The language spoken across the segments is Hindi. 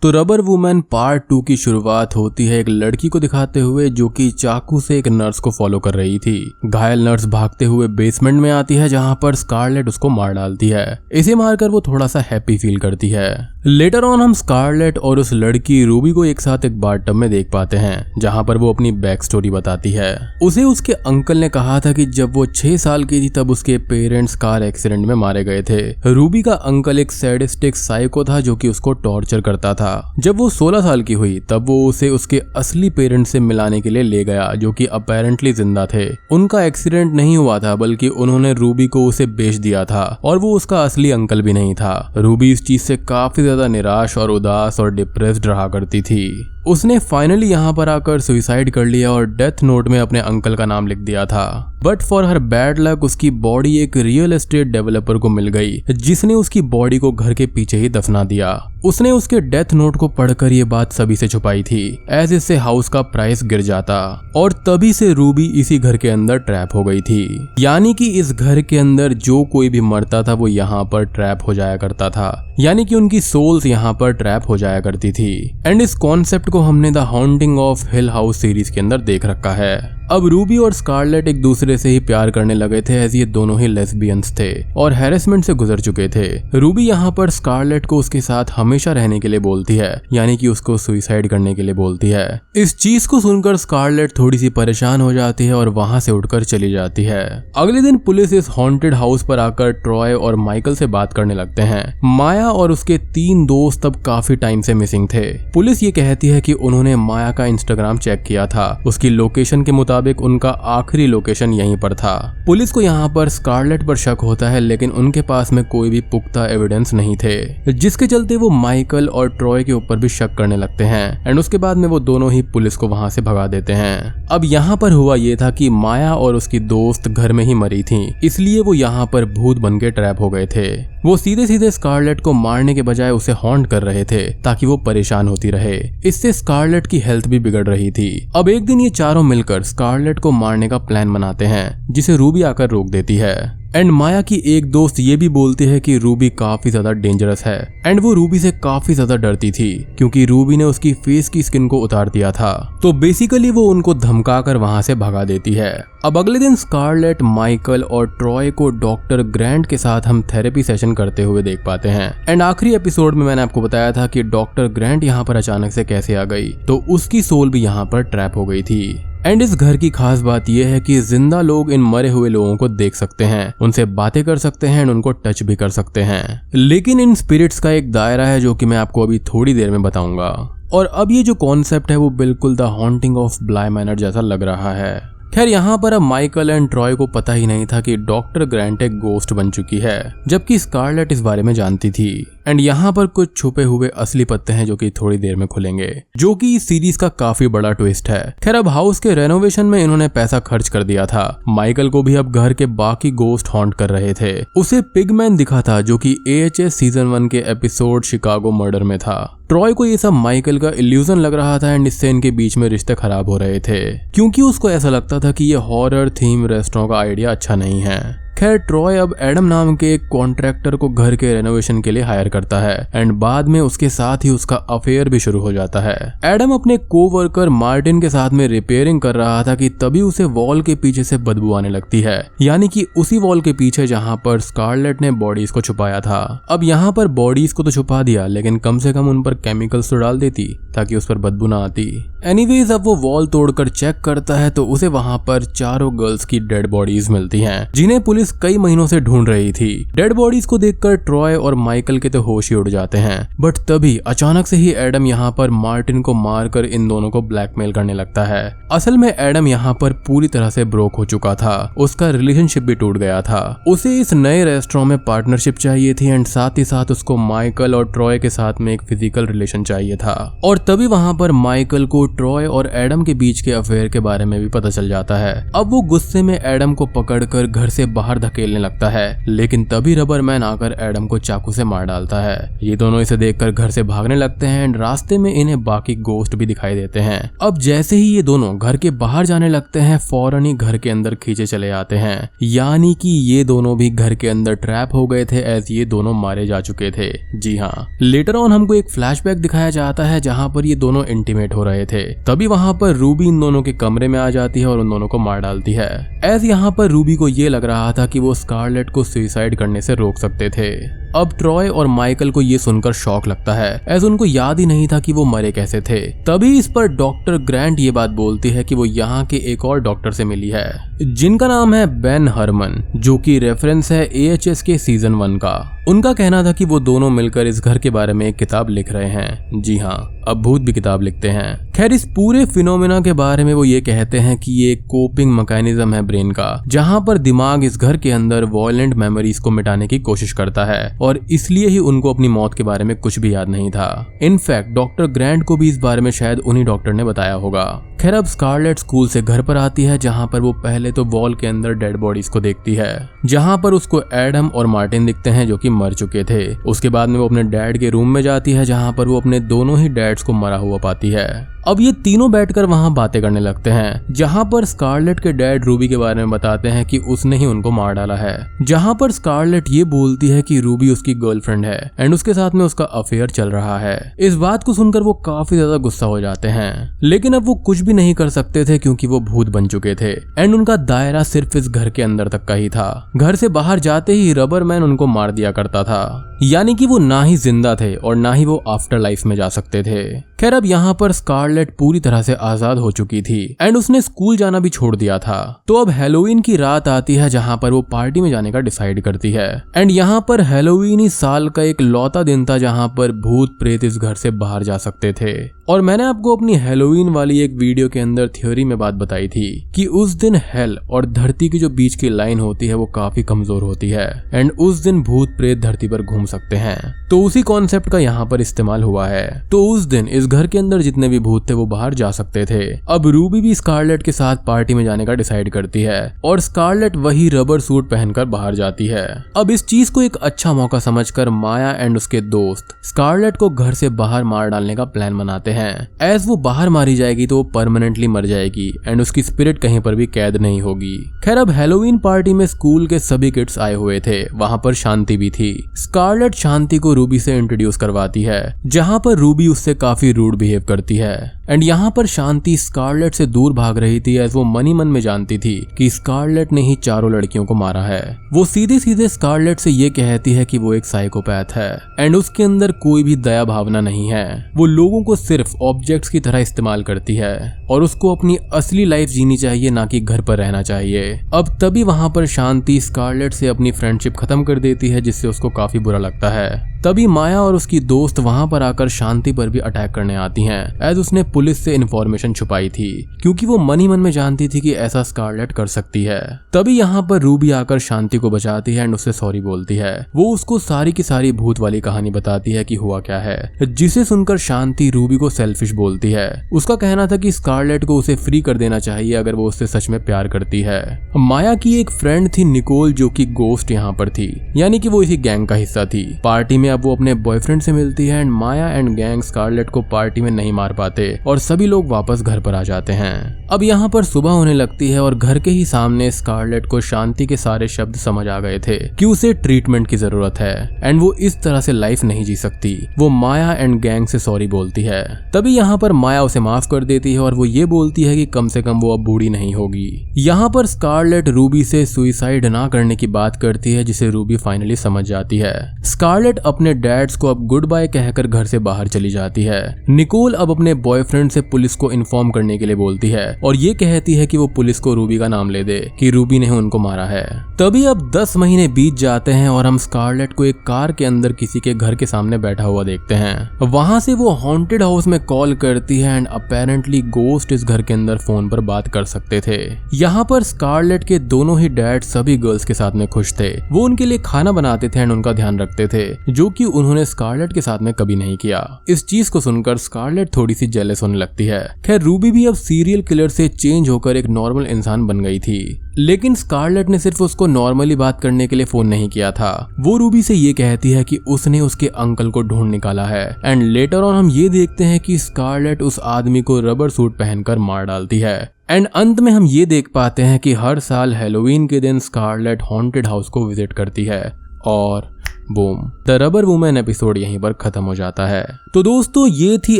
तो रबर वुमेन पार्ट 2 की शुरुआत होती है एक लड़की को दिखाते हुए जो कि चाकू से एक नर्स को फॉलो कर रही थी। घायल नर्स भागते हुए बेसमेंट में आती है जहां पर स्कारलेट उसको मार डालती है। इसे मारकर वो थोड़ा सा हैप्पी फील करती है। लेटर ऑन हम स्कारलेट और उस लड़की रूबी को एक साथ एक बाथटब में देख पाते हैं जहां पर वो अपनी बैक स्टोरी बताती है। उसे उसके अंकल ने कहा था कि जब वो 6 साल की थी तब उसके पेरेंट्स कार एक्सीडेंट में मारे गए थे। रूबी का अंकल एक सैडिस्टिक साइको था जो कि उसको टॉर्चर करता था। जब वो 16 साल की हुई तब वो उसे उसके असली पेरेंट्स से मिलाने के लिए ले गया जो कि अपैरेंटली जिंदा थे। उनका एक्सीडेंट नहीं हुआ था बल्कि उन्होंने रूबी को उसे बेच दिया था और वो उसका असली अंकल भी नहीं था। रूबी इस चीज से काफी ज्यादा निराश और उदास और डिप्रेस्ड रहा करती थी। उसने फाइनली यहाँ पर आकर सुसाइड कर लिया और डेथ नोट में अपने अंकल का नाम लिख दिया था। But for her bad luck उसकी बॉडी एक रियल एस्टेट डेवलपर को मिल गई जिसने उसकी बॉडी को घर के पीछे ही दफना दिया। उसने उसके डेथ नोट को पढ़कर ये बात सभी से छुपाई थी एज इससे हाउस का प्राइस गिर जाता और तभी से रूबी इसी घर के अंदर ट्रैप हो गई थी। यानी कि इस घर के अंदर जो कोई भी मरता था वो यहाँ पर ट्रैप हो जाया करता था, यानी कि उनकी सोल्स यहाँ पर ट्रैप हो जाया करती थी। एंड इस कॉन्सेप्ट को हमने the haunting of hill house series के अंदर देख रखा है। अब रूबी और स्कारलेट एक दूसरे से ही प्यार करने लगे थे एज ये दोनों ही लेस्बियंस थे और हैरेसमेंट से गुजर चुके थे। रूबी यहाँ पर स्कारलेट को उसके साथ हमेशा रहने के लिए बोलती है, यानी कि उसको सुसाइड करने के लिए बोलती है। इस चीज को सुनकर स्कारलेट थोड़ी सी परेशान हो जाती है और वहां से उठकर चली जाती है। अगले दिन पुलिस इस हॉन्टेड हाउस पर आकर ट्रॉय और माइकल से बात करने लगते हैं। माया और उसके 3 दोस्त अब काफी टाइम से मिसिंग थे। पुलिस ये कहती है कि उन्होंने माया का इंस्टाग्राम चेक किया था, उसकी लोकेशन के मुताबिक उनका आखिरी लोकेशन यहीं पर था। पुलिस को यहाँ पर स्कारलेट पर शक होता है लेकिन उनके पास में कोई भी पुख्ता एविडेंस नहीं थे, जिसके चलते वो माइकल और ट्रॉय के ऊपर भी शक करने लगते हैं। एंड उसके बाद में वो दोनों ही पुलिस को वहां से भगा देते हैं। अब यहाँ पर हुआ ये था कि माया और उसकी दोस्त घर में ही मरी थी, इसलिए वो यहाँ पर भूत बन के ट्रैप हो गए थे। वो सीधे सीधे स्कारलेट को मारने के बजाय उसे हॉन्ट कर रहे थे ताकि वो परेशान होती रहे। इससे स्कारलेट की हेल्थ भी बिगड़ रही थी। अब एक दिन ये चारों मिलकर स्कारलेट को मारने का प्लान बनाते हैं जिसे रूबी आकर रोक देती है। एंड माया की एक दोस्त ये भी बोलती है कि रूबी काफी ज्यादा डेंजरस है एंड वो रूबी से काफी ज्यादा डरती थी क्योंकि रूबी ने उसकी फेस की स्किन को उतार दिया था। तो बेसिकली वो उनको धमकाकर वहां से भगा देती है। अब अगले दिन स्कारलेट, माइकल और ट्रॉय को डॉक्टर ग्रैंट के साथ हम थेरेपी सेशन करते हुए देख पाते हैं। एंड आखिरी एपिसोड में मैंने आपको बताया था कि डॉक्टर ग्रैंट यहाँ पर अचानक से कैसे आ गई, तो उसकी सोल भी यहाँ पर ट्रैप हो गई थी। एंड इस घर की खास बात यह है कि जिंदा लोग इन मरे हुए लोगों को देख सकते हैं, उनसे बातें कर सकते हैं, उनको टच भी कर सकते हैं। लेकिन इन स्पिरिट्स का एक दायरा है जो कि मैं आपको अभी थोड़ी देर में बताऊंगा। और अब ये जो कॉन्सेप्ट है वो बिल्कुल द हॉन्टिंग ऑफ ब्लाई मैनर जैसा लग रहा है। खैर यहाँ पर अब माइकल एंड ट्रॉय को पता ही नहीं था कि डॉक्टर ग्रैंट एक गोस्ट बन चुकी है, जबकि स्कारलेट इस बारे में जानती थी। एंड यहाँ पर कुछ छुपे हुए असली पत्ते हैं जो कि थोड़ी देर में खुलेंगे, जो कि इस सीरीज का काफी बड़ा ट्विस्ट है। खैर अब हाउस के रेनोवेशन में इन्होंने पैसा खर्च कर दिया था। माइकल को भी अब घर के बाकी गोस्ट हॉन्ट कर रहे थे। उसे पिगमैन दिखा था जो कि AHS सीजन 1 के एपिसोड शिकागो मर्डर में था। ट्रॉय को ये सब माइकल का इल्यूजन लग रहा था एंड इससे इनके बीच में रिश्ते खराब हो रहे थे क्योंकि उसको ऐसा लगता था कि ये हॉरर थीम रेस्टोरेंट का आइडिया अच्छा नहीं है। खैर ट्रॉय अब एडम नाम के एक कॉन्ट्रैक्टर को घर के रेनोवेशन के लिए हायर करता है एंड बाद में उसके साथ ही उसका अफेयर भी शुरू हो जाता है। एडम अपने कोवर्कर मार्टिन के साथ में रिपेयरिंग कर रहा था कि तभी उसे वॉल के पीछे से बदबू आने लगती है, यानी कि उसी वॉल के पीछे जहां पर स्कारलेट ने बॉडीज को छुपाया था। अब यहाँ पर बॉडीज को तो छुपा दिया लेकिन कम से कम उन पर केमिकल्स तो डाल देती ताकि उस पर बदबू ना आती। एनीवेज अब वो वॉल तोड़कर चेक करता है तो उसे वहां पर 4 गर्ल्स की डेड बॉडीज मिलती हैं जिन्हें पुलिस कई महीनों से ढूंढ रही थी। डेड बॉडीज को देखकर ट्रॉय और माइकल के तो होश ही उड़ जाते हैं। बट तभी अचानक से ही एडम यहाँ पर मार्टिन को मारकर इन दोनों को ब्लैकमेल करने लगता है। असल में एडम यहाँ पर पूरी तरह से ब्रोक हो चुका था, उसका रिलेशनशिप भी टूट गया था। उसे इस नए रेस्टोरेंट में पार्टनरशिप चाहिए थी एंड साथ ही साथ उसको माइकल और ट्रॉय के साथ में एक फिजिकल रिलेशन चाहिए था। और तभी वहां पर माइकल को ट्रॉय और एडम के बीच के अफेयर के बारे में भी पता चल जाता है। अब वो गुस्से में एडम को पकड़कर घर से बाहर धकेलने लगता है, लेकिन तभी रबरमैन आकर एडम को चाकू से मार डालता है। ये दोनों इसे देखकर घर से भागने लगते हैं एंड रास्ते में इन्हें बाकी गोस्ट भी दिखाई देते हैं। अब जैसे ही ये दोनों घर के बाहर जाने लगते हैं, फौरन ही घर के अंदर खींचे चले आते हैं, यानी कि ये दोनों भी घर के अंदर ट्रैप हो गए थे एज ये दोनों मारे जा चुके थे। जी हाँ, लेटर ऑन हमको एक फ्लैशबैक दिखाया जाता है जहाँ पर ये दोनों इंटीमेट हो रहे थे। तभी वहाँ पर रूबी इन दोनों के कमरे में आ जाती है और उन दोनों को मार डालती है। एज यहाँ पर रूबी को ये लग रहा था कि वो स्कारलेट को सुसाइड करने से रोक सकते थे। अब ट्रॉय और माइकल को ये सुनकर शॉक लगता है, एज उनको याद ही नहीं था कि वो मरे कैसे थे। तभी इस पर डॉक्टर ग्रैंट ये बात बोलती है कि वो यहाँ के एक और डॉक्टर से मिली है जिनका नाम है बेन हरमन, जो कि रेफरेंस है AHS के सीजन 1 का। उनका कहना था कि वो दोनों मिलकर इस घर के बारे में एक किताब लिख रहे हैं। जी हाँ, अब भूत भी किताब लिखते हैं। खैर, इस पूरे फिनोमेना के बारे में वो ये कहते हैं कि ये कोपिंग मैकेनिज्म है ब्रेन का, जहाँ पर दिमाग इस घर के अंदर वायलेंट मेमोरीज को मिटाने की कोशिश करता है और इसलिए ही उनको अपनी मौत के बारे में कुछ भी याद नहीं था। इनफैक्ट डॉक्टर ग्रैंट को भी इस बारे में शायद उन्हीं डॉक्टर ने बताया होगा। खैर, अब स्कारलेट स्कूल से घर पर आती है जहाँ पर वो पहले तो वॉल के अंदर डेड बॉडीज को देखती है, जहाँ पर उसको एडम और मार्टिन दिखते हैं जो कि मर चुके थे। उसके बाद में वो अपने डैड के रूम में जाती है जहाँ पर वो अपने दोनों ही डैड्स को मरा हुआ पाती है। अब ये तीनों बैठकर वहां बातें करने लगते हैं, जहां पर स्कारलेट के डैड रूबी के बारे में बताते हैं कि उसने ही उनको मार डाला है। जहां पर स्कारलेट ये बोलती है कि रूबी उसकी गर्लफ्रेंड है एंड उसके साथ में उसका अफेयर चल रहा है। इस बात को सुनकर वो काफी ज्यादा गुस्सा हो जाते हैं, लेकिन अब वो कुछ भी नहीं कर सकते थे क्योंकि वो भूत बन चुके थे एंड उनका दायरा सिर्फ इस घर के अंदर तक का ही था। घर से बाहर जाते ही रबरमैन उनको मार दिया करता था, यानी कि वो ना ही जिंदा थे और ना ही वो आफ्टर लाइफ में जा सकते थे। खैर, अब यहाँ पर स्कारलेट पूरी तरह से आजाद हो चुकी थी एंड उसने स्कूल जाना भी छोड़ दिया था। तो अब हैलोवीन की रात आती है जहाँ पर वो पार्टी में जाने का डिसाइड करती है एंड यहाँ पर हैलोवीन ही साल का एक लौता दिन था जहाँ पर भूत प्रेत इस घर से बाहर जा सकते थे। और मैंने आपको अपनी हैलोवीन वाली एक वीडियो के अंदर थ्योरी में बात बताई थी कि उस दिन हेल और धरती की जो बीच की लाइन होती है वो काफी कमजोर होती है एंड उस दिन भूत प्रेत धरती पर घूम सकते हैं। तो उसी कॉन्सेप्ट का यहाँ पर इस्तेमाल हुआ है। तो उस दिन इस घर के अंदर जितने भी भूत थे वो बाहर जा सकते थे। अब रूबी भी स्कारलेट के साथ पार्टी में जाने का डिसाइड करती है और स्कारलेट वही रबर सूट पहनकर बाहर जाती है। अब इस चीज को एक अच्छा मौका समझकर माया एंड उसके दोस्त स्कारलेट को घर से बाहर मार डालने का प्लान बनाते हैं। एज वो बाहर मारी जाएगी तो वो परमानेंटली मर जाएगी एंड उसकी स्पिरिट कहीं पर भी कैद नहीं होगी। खैर, अब हैलोवीन पार्टी में स्कूल के सभी किड्स आए हुए थे, वहाँ पर शांति भी थी। स्कारलेट शांति को रूबी से इंट्रोड्यूस करवाती है, जहाँ पर रूबी उससे काफी रूड बिहेव करती है एंड यहाँ पर शांति स्कारलेट से दूर भाग रही थी एज वो मनी मन में जानती थी कि स्कारलेट ने ही चारों लड़कियों को मारा है। वो सीधे सीधे स्कारलेट से ये कहती है कि वो एक साइकोपैथ है एंड उसके अंदर कोई भी दया भावना नहीं है। वो लोगों को सिर्फ ऑब्जेक्ट्स की तरह इस्तेमाल करती है और उसको अपनी असली लाइफ जीनी चाहिए, ना कि घर पर रहना चाहिए। अब तभी वहां पर शांति स्कारलेट से अपनी फ्रेंडशिप खत्म कर देती है, जिससे उसको काफी बुरा लगता है। तभी माया और उसकी दोस्त वहां पर आकर शांति पर भी अटैक करने आती हैं, एज उसने पुलिस से इन्फॉर्मेशन छुपाई थी क्योंकि वो मनी मन में जानती थी कि ऐसा स्कारलेट कर सकती है। तभी यहाँ पर रूबी आकर शांति को बचाती है एंड उससे सॉरी बोलती है। वो उसको सारी की सारी भूत वाली कहानी बताती है कि हुआ क्या है, जिसे सुनकर शांति रूबी को सेल्फिश बोलती है। उसका कहना था कि स्कारलेट को उसे फ्री कर देना चाहिए अगर वो उससे सच में प्यार करती है। माया की एक फ्रेंड थी निकोल, जो कि गोस्ट यहाँ पर थी, यानी कि वो इसी गैंग का हिस्सा थी। पार्टी में अब वो अपने बॉयफ्रेंड से मिलती है and Maya and gang Scarlett को पार्टी में नहीं मार पाते और सभी लोग वापस घर पर आ जाते हैं। अब यहाँ पर सुबह होने लगती है और घर के ही सामने स्कारलेट को शांति के सारे शब्द समझ आ गए थे कि उसे ट्रीटमेंट की जरूरत है एंड वो इस तरह से लाइफ नहीं जी सकती। वो माया एंड गैंग से सॉरी बोलती है। तभी यहाँ पर माया उसे माफ कर देती है और वो ये बोलती है कि कम से कम वो अब बूढ़ी नहीं होगी। यहाँ पर स्कारलेट रूबी से सुसाइड ना करने की बात करती है, जिसे रूबी फाइनली समझ जाती है। स्कारलेट अपने डैड्स को अब गुड बाय कहकर घर से बाहर चली जाती है। निकोल अब अपने बॉयफ्रेंड से पुलिस को इन्फॉर्म करने के लिए बोलती है और ये कहती है कि वो पुलिस को रूबी का नाम ले दे कि रूबी ने उनको मारा है। तभी अब 10 महीने बीत जाते हैं और हम स्कारलेट को एक कार के अंदर किसी के घर के सामने बैठा हुआ देखते हैं। वहां से वो हॉन्टेड हाउस में कॉल करती है एंड अपेरेंटली गोस्ट इस घर के अंदर फोन पर बात कर सकते थे। यहाँ पर स्कारलेट के दोनों ही डैड सभी गर्ल्स के साथ में खुश थे। वो उनके लिए खाना बनाते थे एंड उनका ध्यान रखते थे, जो कि उन्होंने स्कारलेट के साथ में कभी नहीं किया। इस चीज को सुनकर स्कारलेट थोड़ी सी जेलस होने लगती है। खैर रूबी भी अब सीरियल किलर से चेंज होकर एक नॉर्मल इंसान बन गई थी, लेकिन स्कारलेट ने सिर्फ उसको नॉर्मली बात करने के लिए फोन नहीं किया था। वो रूबी से ये कहती है कि उसने उसके अंकल को ढूंढ निकाला है एंड लेटर ऑन हम ये देखते हैं कि स्कारलेट उस आदमी को रबर सूट पहनकर मार डालती है। एंड अंत में हम ये देख पाते हैं कि हर साल हैलोवीन के दिन स्कारलेट हॉन्टेड हाउस को विजिट करती है और boom, the rubber women episode यहीं पर खत्म हो जाता है। तो दोस्तों ये थी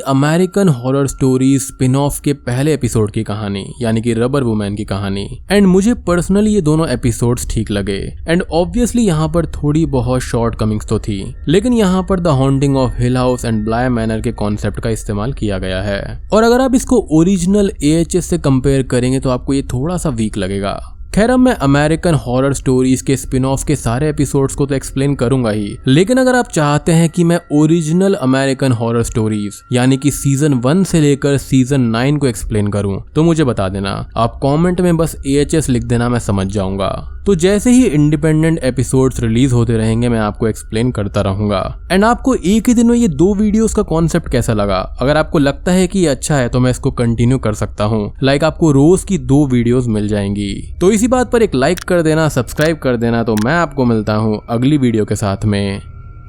American horror story spin off के पहले एपिसोड की कहानी, यानी कि रबर वुमेन की कहानी। एंड मुझे पर्सनली ये दोनों एपिसोड्स ठीक लगे। एंड ऑब्वियसली यहाँ पर थोड़ी बहुत शॉर्ट कमिंग्स तो थी, लेकिन यहाँ पर the haunting of hill house and ब्लाय manner के कॉन्सेप्ट का इस्तेमाल किया गया है। और अगर आप इसको ओरिजिनल AHS से कंपेयर करेंगे तो आपको ये थोड़ा सा वीक लगेगा। खैर अब मैं अमेरिकन हॉरर स्टोरीज के स्पिन ऑफ के सारे एपिसोड्स को तो एक्सप्लेन करूंगा ही, लेकिन अगर आप चाहते हैं कि मैं ओरिजिनल अमेरिकन हॉरर स्टोरीज यानी कि सीजन 1 से लेकर सीजन 9 को एक्सप्लेन करूं तो मुझे बता देना। आप कमेंट में बस AHS लिख देना, मैं समझ जाऊंगा। तो जैसे ही इंडिपेंडेंट एपिसोड्स रिलीज होते रहेंगे मैं आपको एक्सप्लेन करता रहूंगा। एंड आपको एक ही दिन में ये 2 वीडियोस का कॉन्सेप्ट कैसा लगा? अगर आपको लगता है कि ये अच्छा है तो मैं इसको कंटिन्यू कर सकता हूँ। लाइक आपको रोज की 2 वीडियोस मिल जाएंगी। तो इसी बात पर एक लाइक कर देना, सब्सक्राइब कर देना। तो मैं आपको मिलता हूँ अगली वीडियो के साथ में,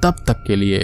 तब तक के लिए